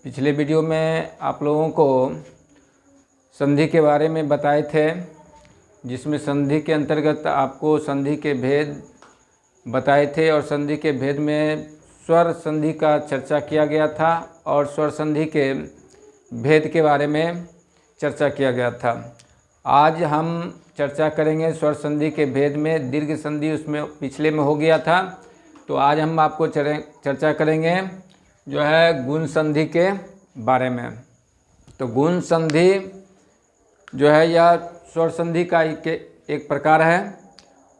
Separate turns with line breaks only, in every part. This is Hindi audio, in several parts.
पिछले वीडियो में आप लोगों को संधि के बारे में बताए थे, जिसमें संधि के अंतर्गत आपको संधि के भेद बताए थे और संधि के भेद में स्वर संधि का चर्चा किया गया था और स्वर संधि के भेद के बारे में चर्चा किया गया था। आज हम चर्चा करेंगे स्वर संधि के भेद में। दीर्घ संधि उसमें पिछले में हो गया था, तो आज हम आपको चर्चा करेंगे जो है गुण संधि के बारे में। तो गुण संधि जो है यह स्वर संधि का एक प्रकार है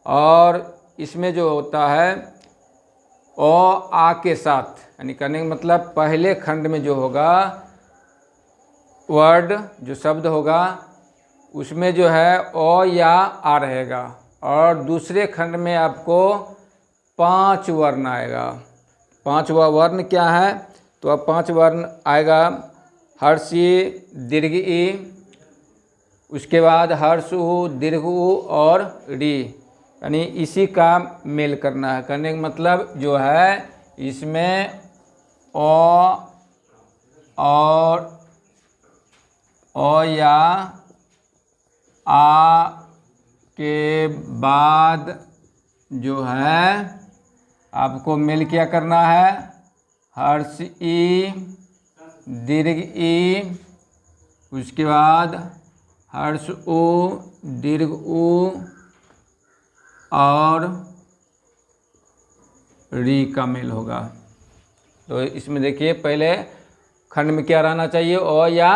और इसमें जो होता है ओ आ के साथ, यानी कहने का मतलब पहले खंड में जो होगा वर्ड जो शब्द होगा उसमें जो है ओ या आ रहेगा और दूसरे खंड में आपको 5 वर्ण आएगा। 5वां वर्ण क्या है? तो अब 5 वर्ण आएगा हर्ष ई, दीर्घ ई, उसके बाद हर्ष उ, दीर्घ उ और री, यानी इसी का मेल करना है। करने का मतलब जो है इसमें ओ और ओ या आ के बाद जो है आपको मेल क्या करना है? हर्ष ई, दीर्घ ई, उसके बाद हर्ष उ, दीर्घ उ और री का मेल होगा। तो इसमें देखिए पहले खंड में क्या रहना चाहिए? ओ या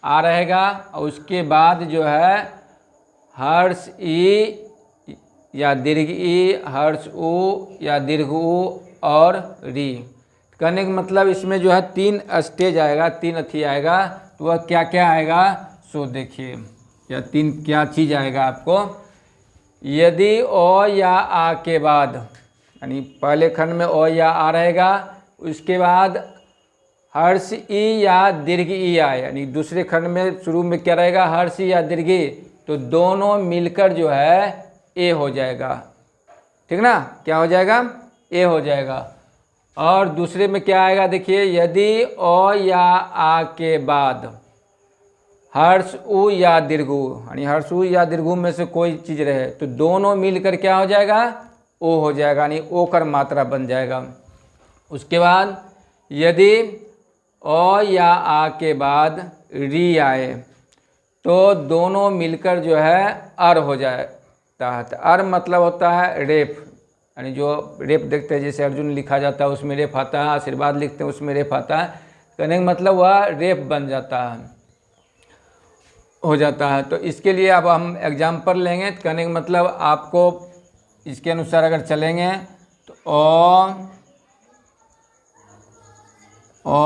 आ रहेगा और उसके बाद जो है हर्ष ई या दीर्घ ई, हर्ष उ या दीर्घ उ और री। कहने का मतलब इसमें जो है 3 स्टेज आएगा, 3 अथी आएगा। तो वह क्या क्या आएगा सो देखिए, या 3 क्या चीज़ आएगा आपको। यदि ओ या आ के बाद, यानी पहले खंड में ओ या आ रहेगा, उसके बाद हर्ष ई या दीर्घ ई आए, यानी दूसरे खंड में शुरू में क्या रहेगा? हर्ष ई या दीर्घ ई, तो दोनों मिलकर जो है ए हो जाएगा। ठीक ना? क्या हो जाएगा? ए हो जाएगा। और दूसरे में क्या आएगा देखिए, यदि ओ या आ के बाद हर्ष उ या दीर्घ उ, यानी हर्ष उ या दीर्घ उ में से कोई चीज़ रहे तो दोनों मिलकर क्या हो जाएगा? ओ हो जाएगा, यानी ओ कर मात्रा बन जाएगा। उसके बाद यदि ओ या आ के बाद री आए तो दोनों मिलकर जो है अर हो जाता है। तो अर मतलब होता है रेफ, यानी जो रेप देखते हैं जैसे अर्जुन लिखा जाता है उसमें रेप आता है, आशीर्वाद लिखते हैं उसमें रेप आता है। कहने का मतलब वह रेप बन जाता है, हो जाता है। तो इसके लिए अब हम एग्जाम्पल लेंगे। तो कहने का मतलब आपको इसके अनुसार अगर चलेंगे तो ओ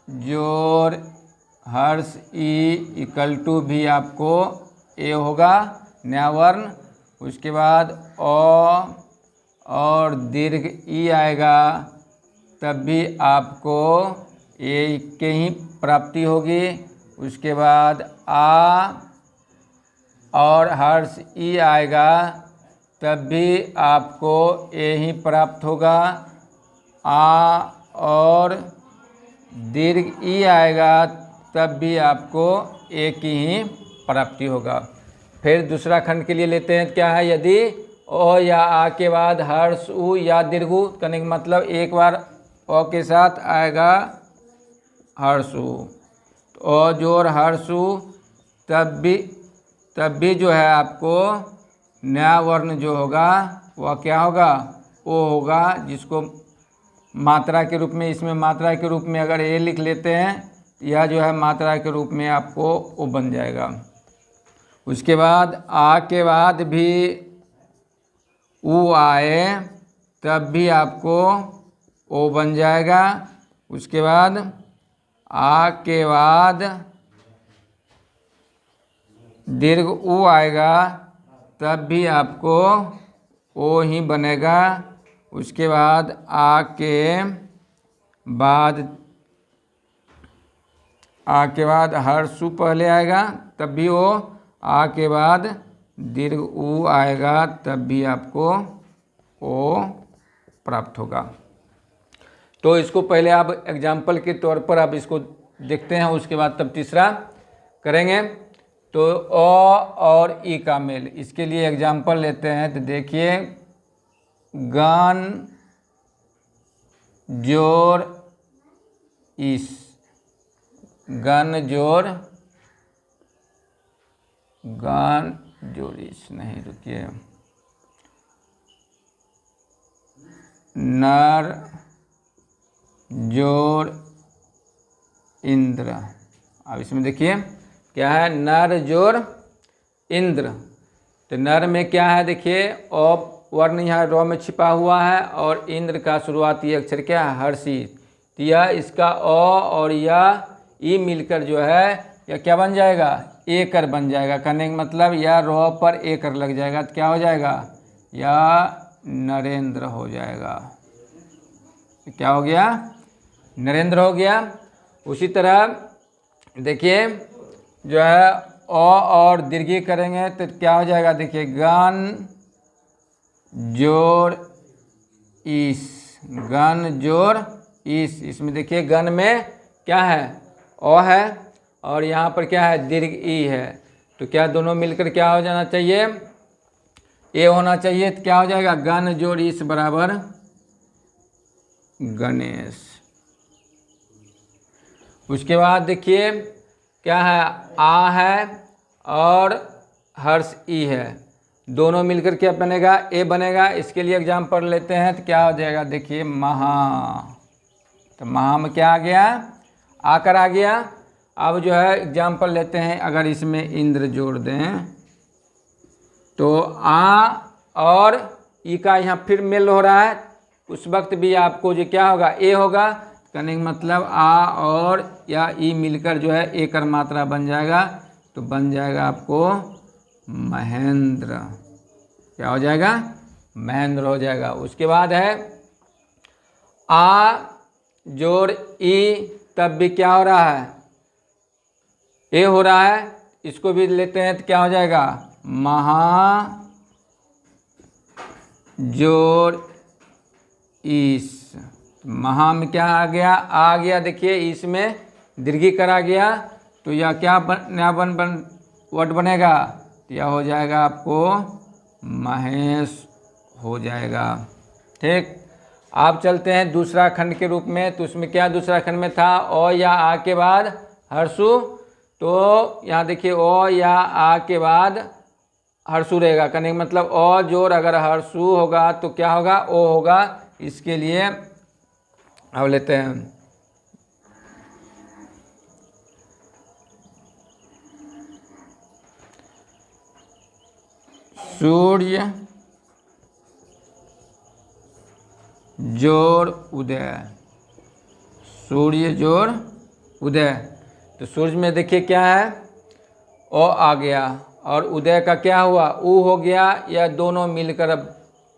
जोर हर्ष ई इक्वल टू भी आपको ए होगा, नया वर्ण। उसके बाद ओ और दीर्घ ई आएगा तब भी आपको ए के ही प्राप्ति होगी। उसके बाद आ और हर्ष ई आएगा तब भी आपको ए ही प्राप्त होगा। आ और दीर्घ ई आएगा तब भी आपको ए की ही प्राप्ति होगा। फिर दूसरा खंड के लिए लेते हैं, क्या है? यदि ओ या आ के बाद हर्ष उ या दीर्घ उ, करने का मतलब एक बार ओ के साथ आएगा हर्ष उ, तो ओ जोर हर्ष उ तब भी जो है आपको नया वर्ण जो होगा वह क्या होगा? ओ होगा, जिसको मात्रा के रूप में, इसमें मात्रा के रूप में अगर ए लिख लेते हैं, यह जो है मात्रा के रूप में आपको ओ बन जाएगा। उसके बाद आ के बाद भी उ आए तब भी आपको ओ बन जाएगा। उसके बाद आ के बाद दीर्घ उ आएगा तब भी आपको ओ ही बनेगा। उसके बाद आ के बाद हर्ष उ पहले आएगा तब भी ओ, आ के बाद दीर्घ उ आएगा तब भी आपको ओ प्राप्त होगा। तो इसको पहले आप एग्जाम्पल के तौर पर आप इसको देखते हैं, उसके बाद तब तीसरा करेंगे। तो अ और ई का मेल, इसके लिए एग्जाम्पल लेते हैं। तो देखिए गन जोड़ इस, गन जोड़ इस, नहीं रुकिए, नर जोड़ इंद्र। अब इसमें देखिए क्या है, नर जोड़ इंद्र। तो नर में क्या है, देखिए औ वर्ण यहाँ रॉ में छिपा हुआ है, और इंद्र का शुरुआती अक्षर क्या है, हर्षी। तो यह इसका अ और यह ई मिलकर जो है यह क्या बन जाएगा, एकर बन जाएगा। कहने का मतलब यह रॉ पर एकर लग जाएगा, तो क्या हो जाएगा, यह नरेंद्र हो जाएगा। क्या हो गया, नरेंद्र हो गया। उसी तरह देखिए जो है अ और दीर्घी करेंगे तो क्या हो जाएगा, देखिए गन जोड़ इस, गन जोड़ इस। इसमें देखिए गन में क्या है, अ है, और यहाँ पर क्या है, दीर्घ ई है। तो क्या दोनों मिलकर क्या हो जाना चाहिए, ए होना चाहिए। तो क्या हो जाएगा, गन जोड़ इस बराबर गणेश। उसके बाद देखिए क्या है, आ है और हर्ष ई है, दोनों मिलकर क्या बनेगा, ए बनेगा। इसके लिए एग्जाम्पल लेते हैं। तो क्या हो जाएगा, देखिए महा। तो महा में क्या आ गया, आकर आ गया। अब जो है एग्जाम्पल लेते हैं, अगर इसमें इंद्र जोड़ दें तो आ और ई का यहाँ फिर मेल हो रहा है, उस वक्त भी आपको जो क्या होगा, ए होगा। कहने का मतलब आ और या ई मिलकर जो है एकर मात्रा बन जाएगा, तो बन जाएगा आपको महेंद्र। क्या हो जाएगा, महेंद्र हो जाएगा। उसके बाद है आ जोड़ ई, तब भी क्या हो रहा है, ए हो रहा है। इसको भी लेते हैं तो क्या हो जाएगा, महा जोड़ इस। महा में क्या आ गया, आ गया। देखिए इसमें दीर्घी करा गया, तो यह क्या नया वर्ड बनेगा, तो यह हो जाएगा आपको महेश हो जाएगा। ठीक, आप चलते हैं दूसरा खंड के रूप में। तो उसमें क्या दूसरा खंड में था, ओ या आ के बाद हर्षु। तो यहाँ देखिए ओ या आ के बाद हर्षु रहेगा। कहने का मतलब ओ जोड़ अगर हर्षु होगा तो क्या होगा, ओ होगा। इसके लिए अब लेते हैं सूर्य जोड़ उदय, सूर्य जोड़ उदय। तो सूर्य में देखिए क्या है, ओ आ गया, और उदय का क्या हुआ, ऊ हो गया। यह दोनों मिलकर अब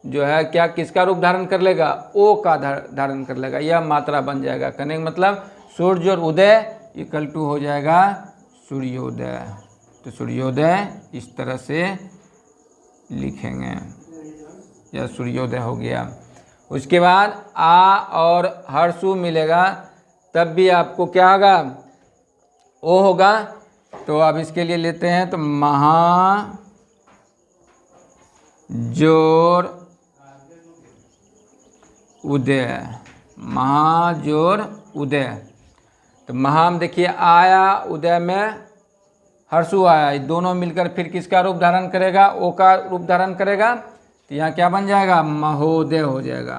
जो है क्या किसका रूप धारण कर लेगा, ओ का धारण कर लेगा, यह मात्रा बन जाएगा। कहने का मतलब सूर्य और उदय इक्वल टू हो जाएगा सूर्योदय। तो सूर्योदय इस तरह से लिखेंगे, यह सूर्योदय हो गया। उसके बाद आ और हर्षु मिलेगा, तब भी आपको क्या होगा, ओ होगा। तो अब इसके लिए लेते हैं तो महा जोड़ उदय, महाजोड़ उदय। तो महा में देखिए आया, उदय में हर्षु आया, ये दोनों मिलकर फिर किसका रूप धारण करेगा, ओ का रूप धारण करेगा। तो यहाँ क्या बन जाएगा, महोदय हो जाएगा,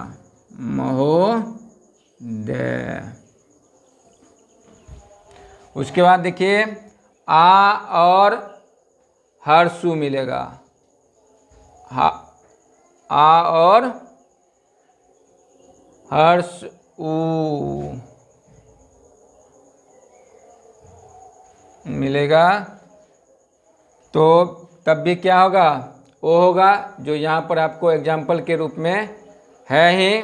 महोदय। उसके बाद देखिए आ और हर्षु मिलेगा, आ और हर्ष उ मिलेगा, तो तब भी क्या होगा, ओ होगा, जो यहाँ पर आपको एग्जाम्पल के रूप में है ही।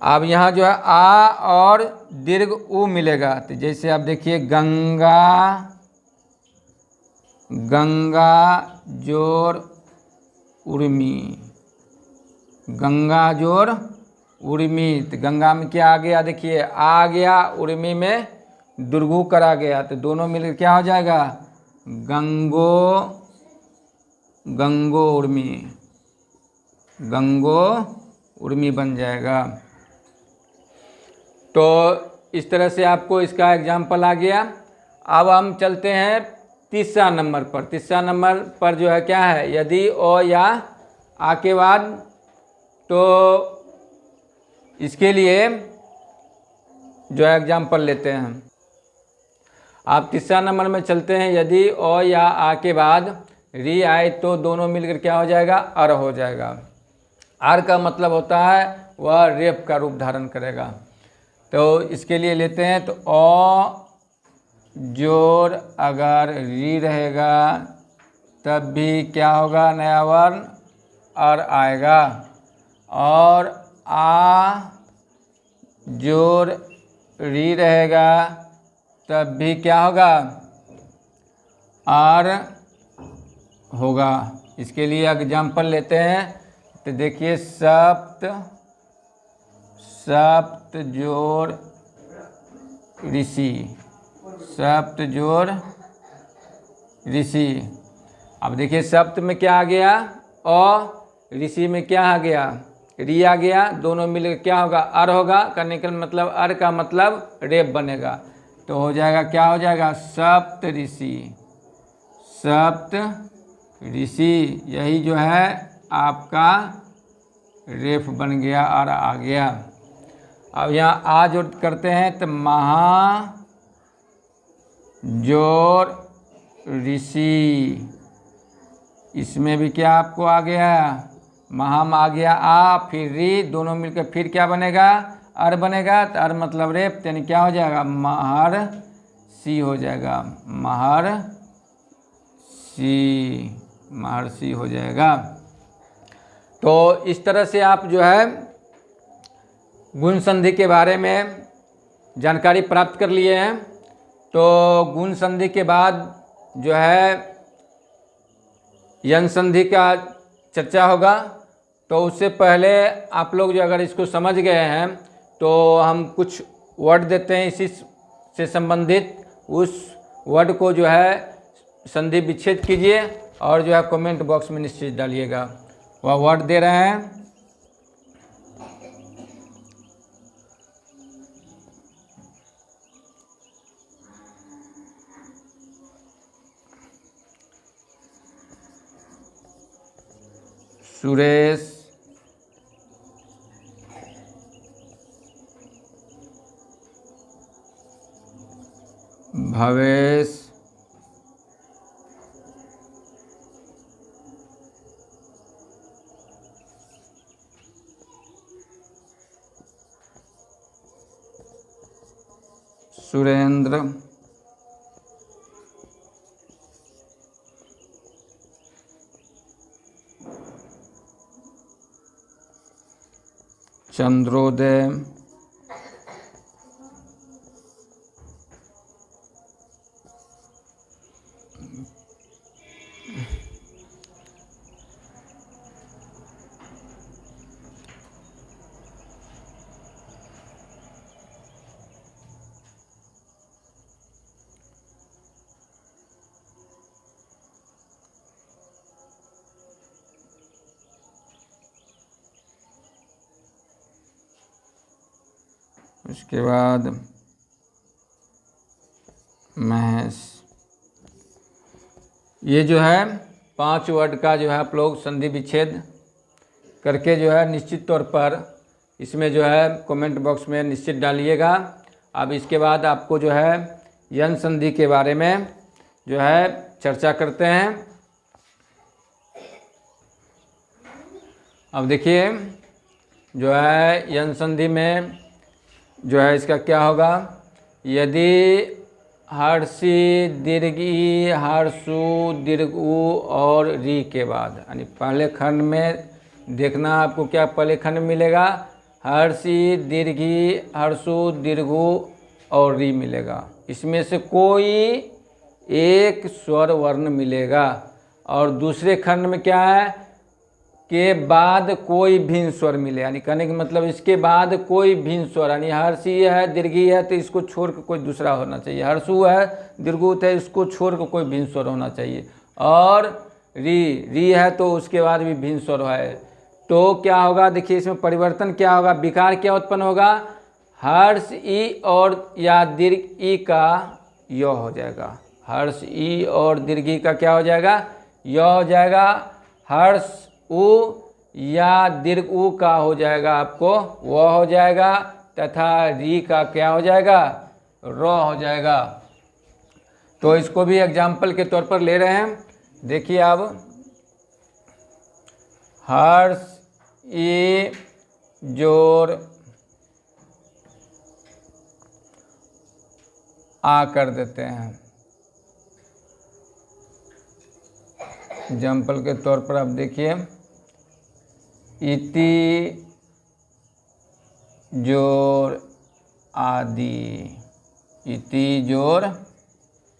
अब यहाँ जो है आ और दीर्घ उ मिलेगा। तो जैसे आप देखिए गंगा, गंगा जोड़ उर्मी, गंगा जोड़ उर्मित। गंगा में क्या आ गया, देखिए आ गया, उर्मी में दुर्गु करा गया, तो दोनों मिलकर क्या हो जाएगा, गंगो गंगो उर्मी, गंगो उर्मी बन जाएगा। तो इस तरह से आपको इसका एग्जाम्पल आ गया। अब हम चलते हैं तीसरा नंबर पर। तीसरा नंबर पर जो है क्या है, यदि ओ या आ के बाद, तो इसके लिए जो है एग्जाम्पल लेते हैं। आप तीसरा नंबर में चलते हैं, यदि ओ या आ के बाद री आए तो दोनों मिलकर क्या हो जाएगा, अर हो जाएगा। आर का मतलब होता है वह रेप का रूप धारण करेगा। तो इसके लिए लेते हैं, तो ओ जोर अगर री रहेगा तब भी क्या होगा, नया वर्ण अर आएगा। और आ जोर री रहेगा तब भी क्या होगा, आर होगा। इसके लिए एग्जाम्पल लेते हैं, तो देखिए सप्त सप्त जोर ऋषि, सप्त जोर ऋषि। अब देखिए सप्त में क्या आ गया, अ, ऋषि में क्या आ गया, री आ गया, दोनों मिलकर क्या होगा, अर होगा। करने का मतलब अर का मतलब रेप बनेगा, तो हो जाएगा, क्या हो जाएगा, सप्त ऋषि, सप्त ऋषि। यही जो है आपका रेफ बन गया और आ गया। अब यहाँ आ जोड़ करते हैं, तो महा जोर ऋषि, इसमें भी क्या आपको आ गया, महाम आ गया, आ फिर री, दोनों मिलकर फिर क्या बनेगा, अर बनेगा। तो अर मतलब रेप, यानी क्या हो जाएगा, महर सी हो जाएगा, महर सी, महर्षि हो जाएगा। तो इस तरह से आप जो है गुण संधि के बारे में जानकारी प्राप्त कर लिए हैं। तो गुण संधि के बाद जो है यन संधि का चर्चा होगा। तो उससे पहले आप लोग जो अगर इसको समझ गए हैं, तो हम कुछ वर्ड देते हैं इसी से संबंधित, उस वर्ड को जो है संधि विच्छेद कीजिए और जो है कमेंट बॉक्स में निश्चित डालिएगा। वह वर्ड दे रहे हैं, सुरेश, भवेश, सुरेंद्र, चंद्रोदय, उसके बाद महेश। ये जो है 5 वर्ड का जो है आप लोग संधि विच्छेद करके जो है निश्चित तौर पर इसमें जो है कमेंट बॉक्स में निश्चित डालिएगा। अब इसके बाद आपको जो है यन संधि के बारे में जो है चर्चा करते हैं। अब देखिए जो है यन संधि में जो है इसका क्या होगा, यदि हर्षी दीर्घी हर्षु दीर्घु और री के बाद, यानी पहले खंड में देखना आपको क्या पहले खंड मिलेगा, हर्षी दीर्घी हर्षु दीर्घु और री मिलेगा। इसमें से कोई एक स्वर वर्ण मिलेगा। और दूसरे खंड में क्या है, के बाद कोई भिन्न स्वर मिले, यानी कहने का मतलब इसके बाद कोई भिन्न स्वर, यानी हर्षी है दीर्घी है तो इसको छोड़ कर कोई दूसरा होना चाहिए, हर्षु है दीर्घुत है इसको छोड़ कर कोई भिन्न स्वर होना चाहिए, और री है तो उसके बाद भी भिन्न स्वर है, तो क्या होगा देखिए इसमें परिवर्तन क्या होगा, विकार क्या उत्पन्न होगा, हर्ष ई और या दीर्घ ई का य हो जाएगा, हर्ष ई और दीर्घी का क्या हो जाएगा, य हो जाएगा, हर्ष उ या दीर्घ उ का हो जाएगा आपको वह हो जाएगा, तथा री का क्या हो जाएगा, र हो जाएगा। तो इसको भी एग्जाम्पल के तौर पर ले रहे हैं, देखिए अब हर्ष ई जोड़ आ कर देते हैं, एग्जाम्पल के तौर पर आप देखिए इति जोड़ आदि, इति जोड़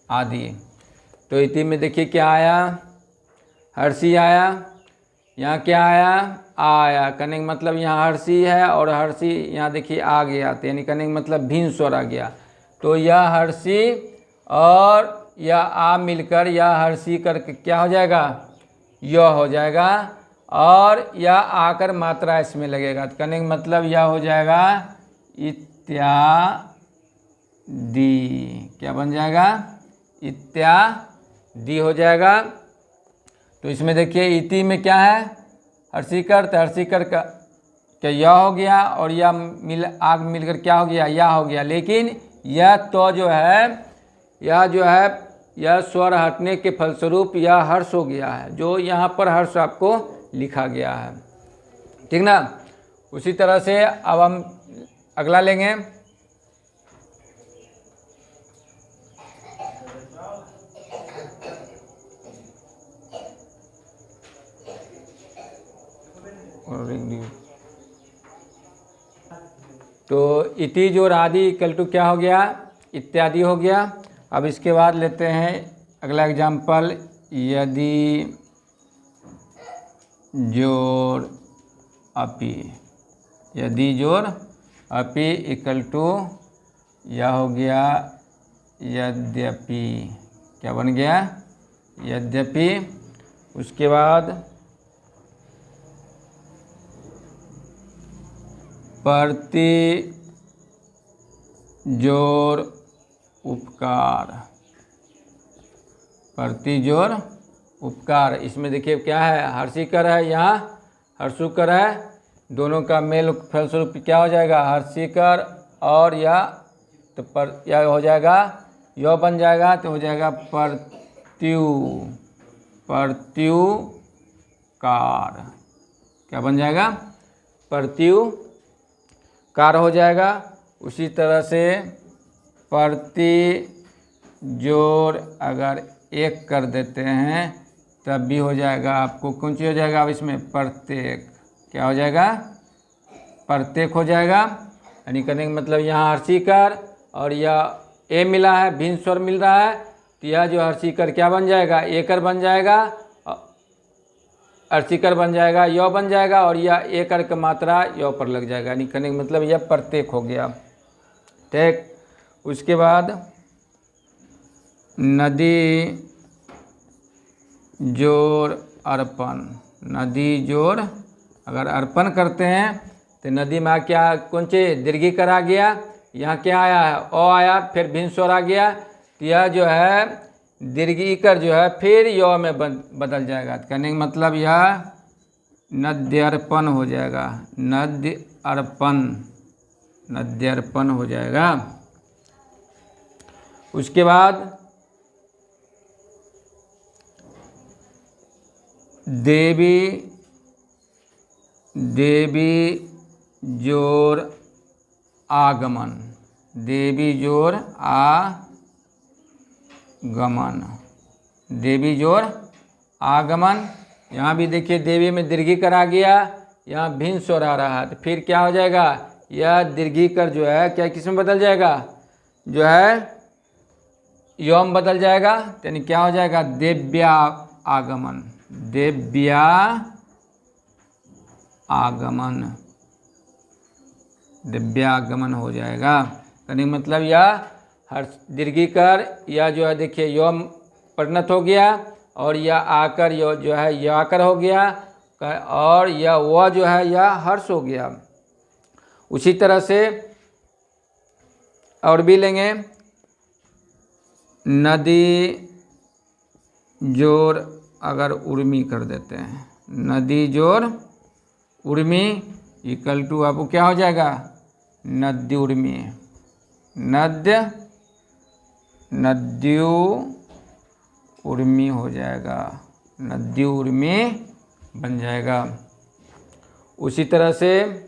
आदि, तो इति में देखिए क्या आया, हर्षी आया, यहाँ क्या आया, आ आया, कहने का मतलब यहाँ हर्षी है और हर्षी यहाँ देखिए आ गया, तो यानी कहने का मतलब भिन्न स्वर आ गया, तो यह हर्षी और यह आ मिलकर यह हर्षी करके क्या हो जाएगा, य हो जाएगा, और यह आकर मात्रा इसमें लगेगा, तो कहने का मतलब यह हो जाएगा इत्यादि, क्या बन जाएगा, इत्यादि हो जाएगा। तो इसमें देखिए इति में क्या है, हर्षिकर, तो हर्षिकर का क्या यह हो गया, और यह आग मिलकर क्या हो गया, या हो गया, लेकिन यह तो जो है यह जो है यह स्वर हटने के फलस्वरूप यह हर्ष हो गया है, जो यहाँ पर हर्ष आपको लिखा गया है, ठीक ना। उसी तरह से अब हम अगला लेंगे, तो इति जोड़ आदि इक्वल टू क्या हो गया, इत्यादि हो गया। अब इसके बाद लेते हैं अगला एग्जाम्पल, यदि जोड़ अपि, यदि जोड़ अपि इक्वल टू यह हो गया यद्यपि, क्या बन गया, यद्यपि। उसके बाद प्रति जोड़ उपकार, प्रति जोड़ उपकार, इसमें देखिए क्या है, हर्षिकर है, यहाँ हर्षुकर है, दोनों का मेल फलस्वरूप क्या हो जाएगा, हर्षिकर और या तो पर या हो जाएगा, यो बन जाएगा, तो हो जाएगा प्रत्युकार, क्या बन जाएगा, प्रत्युकार हो जाएगा। उसी तरह से प्रति जोड़ अगर एक कर देते हैं तब भी हो जाएगा, आपको कौन सी हो जाएगा, अब इसमें प्रत्येक, क्या हो जाएगा, प्रत्येक हो जाएगा, यानी करने का मतलब यहाँ हर्षिकर और यह ए मिला है, भिन्न स्वर मिल रहा है, तो यह जो हर्षिकर क्या बन जाएगा, एकर बन जाएगा, हर्षिकर बन जाएगा, यो बन जाएगा, और यह एकर का मात्रा यो पर लग जाएगा, यानी करने का मतलब यह प्रत्येक हो गया, ठीक। उसके बाद नदी जोड़ अर्पण, नदी जोड़ अगर अर्पण करते हैं तो नदी में क्या कौन सी दीर्घीकर आ गया, यहाँ क्या आया है, ओ आया, फिर भिन्न स्वर आ गया, तो यह जो है दीर्घीकर जो है फिर यो में बदल जाएगा, तो कहने का मतलब यह नद्यर्पण हो जाएगा, नद्यर्पण हो जाएगा। उसके बाद देवी जोड़ आगमन, देवी जोड़ आगमन, देवी जोड़ आगमन, यहाँ भी देखिए देवी में दीर्घीकर आ गया, यहाँ भिन्न स्वर आ रहा है, तो फिर क्या हो जाएगा, यह दीर्घीकर जो है क्या किस में बदल जाएगा, जो है योम बदल जाएगा, यानी क्या हो जाएगा, देव्या आगमन, देव्या आगमन, दिव्यागमन हो जाएगा। कहने का मतलब या हर्ष दीर्घीकार या जो है देखिए यो परिणत हो गया और या आकर यो जो है याकर हो गया और या वह जो है या हर्ष हो गया। उसी तरह से और भी लेंगे, नदी जोर अगर उर्मी कर देते हैं, नदी जोर उर्मी इक्वल टू आपको क्या हो जाएगा, नद्य उर्मी, नद्यु उर्मी हो जाएगा, नद्यु उर्मी बन जाएगा। उसी तरह से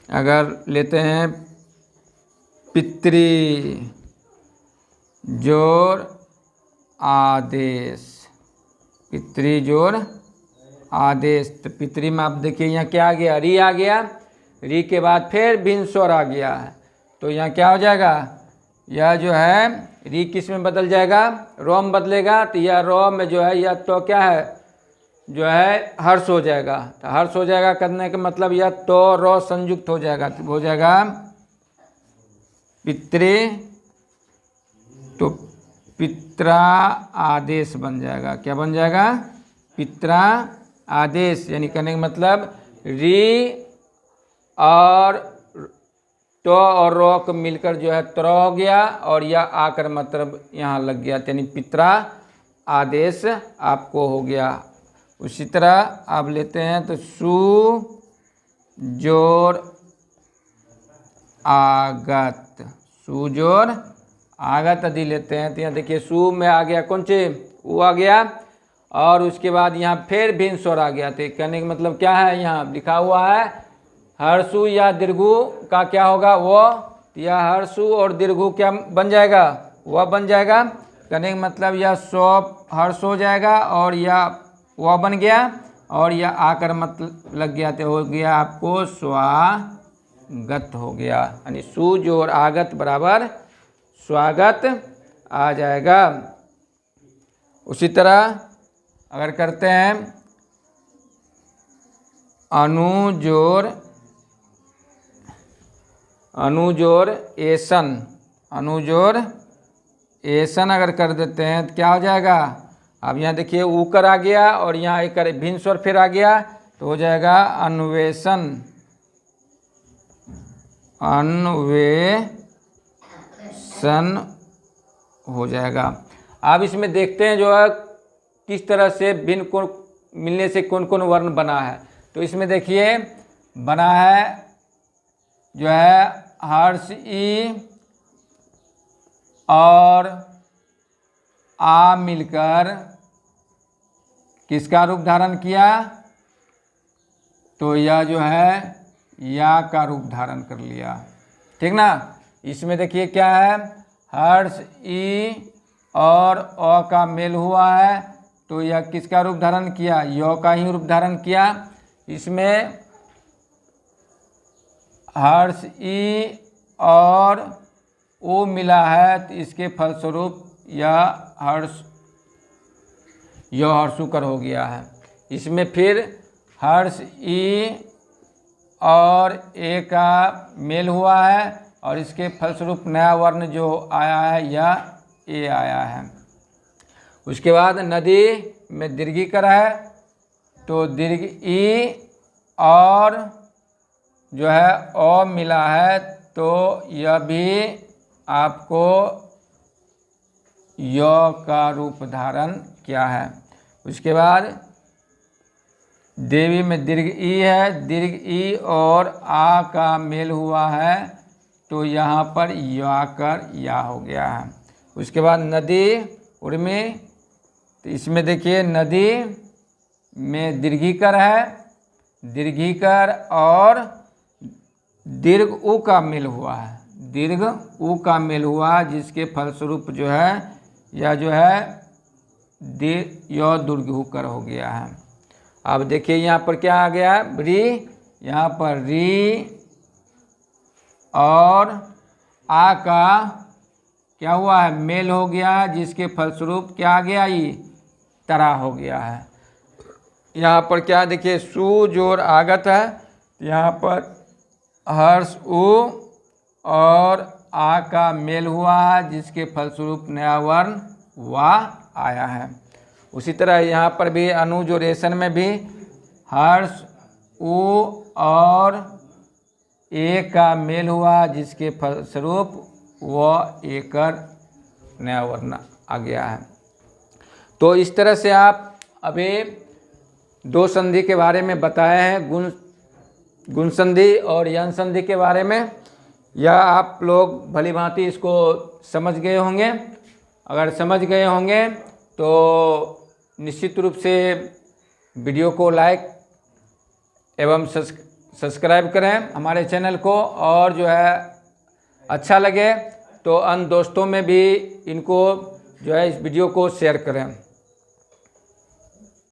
अगर लेते हैं पितृ जोर आदेश, पितृ जोर आदेश, तो पितृ में आप देखिए यहाँ क्या आ गया, री आ गया, री के बाद फिर भिन्न स्वर आ गया है, तो यहाँ क्या हो जाएगा, यह जो है री किस में बदल जाएगा, रॉ में बदलेगा, तो यह रॉ में जो है यह तो क्या है जो है हर्ष हो जाएगा। तो हर्ष हो जाएगा करने का मतलब यह तो रॉ संयुक्त हो जाएगा, तो हो जाएगा पितृ, तो पित्रा आदेश बन जाएगा। क्या बन जाएगा, पित्रा आदेश, यानी कहने का मतलब री और तो और रो को मिलकर जो है त्र हो गया और यह आकर मतलब यहाँ लग गया, यानी पित्रा आदेश आपको हो गया। उसी तरह आप लेते हैं तो सु जोर आगत, सु जोर आगत यदि लेते हैं तो यहाँ देखिए सु में आ गया कौन सी, ऊ आ गया और उसके बाद यहाँ फिर भिन्न स्वर आ गया। तो कहने का मतलब क्या है, यहाँ लिखा हुआ है हर्षु या दीर्घु का क्या होगा वो, या हर्षु और दीर्घु क्या बन जाएगा, वह बन जाएगा। कहने का मतलब यह स्व हर्ष हो जाएगा और यह वह बन गया और यह आकर मतलब लग गया, तो हो गया आपको स्वागत हो गया, यानी सु जोर आगत बराबर स्वागत आ जाएगा। उसी तरह अगर करते हैं अनुजोर एसन, अनुजोर एसन अगर कर देते हैं तो क्या हो जाएगा, अब यहाँ देखिए ऊकर आ गया और यहाँ एक भिन्न स्वर फिर आ गया, तो हो जाएगा अन्वेषण, अन्वेषण हो जाएगा। अब इसमें देखते हैं जो है किस तरह से भिन्न को मिलने से कौन कौन वर्ण बना है। तो इसमें देखिए बना है जो है हर्ष ई और आ मिलकर किसका रूप धारण किया, तो यह जो है या का रूप धारण कर लिया, ठीक ना। इसमें देखिए क्या है, हर्ष ई और अ का मेल हुआ है, तो यह किसका रूप धारण किया, य का ही रूप धारण किया। इसमें हर्ष ई और ओ मिला है, तो इसके फलस्वरूप यह हर्षुकर हो गया है। इसमें फिर हर्ष ई और ए का मेल हुआ है और इसके फलस्वरूप नया वर्ण जो आया है यह ए आया है। उसके बाद नदी में दीर्घीकर है, तो दीर्घ ई और जो है अ मिला है, तो यह भी आपको य का रूप धारण किया है। उसके बाद देवी में दीर्घ ई है, दीर्घ ई और आ का मेल हुआ है, तो यहाँ पर याकर या हो गया है। उसके बाद नदी उर्मी, तो इसमें देखिए नदी में दीर्घीकर है, दीर्घीकर और दीर्घ उ का मेल हुआ है, दीर्घ उ का मेल हुआ, जिसके फलस्वरूप जो है यह जो है य दीर्घुकर हो गया है। अब देखिए यहाँ पर क्या आ गया, री, यहाँ पर री और आ का क्या हुआ है, मेल हो गया, जिसके फलस्वरूप क्या आ गया, ये तरा हो गया है। यहाँ पर क्या देखिए सु जोड़ आगत है, तो यहाँ पर हर्ष उ और आ का मेल हुआ है, जिसके फलस्वरूप नया वर्ण वाह आया है। उसी तरह यहाँ पर भी अनुजोरेशन में भी हर्ष उ और ए का मेल हुआ, जिसके फलस्वरूप व एकर नया वर्ण आ गया है। तो इस तरह से आप अभी दो संधि के बारे में बताए हैं, गुण संधि और यन संधि के बारे में। यह आप लोग भली भांति इसको समझ गए होंगे। अगर समझ गए होंगे तो निश्चित रूप से वीडियो को लाइक एवं सब्सक्राइब करें हमारे चैनल को, और जो है अच्छा लगे तो अन्य दोस्तों में भी इनको जो है इस वीडियो को शेयर करें।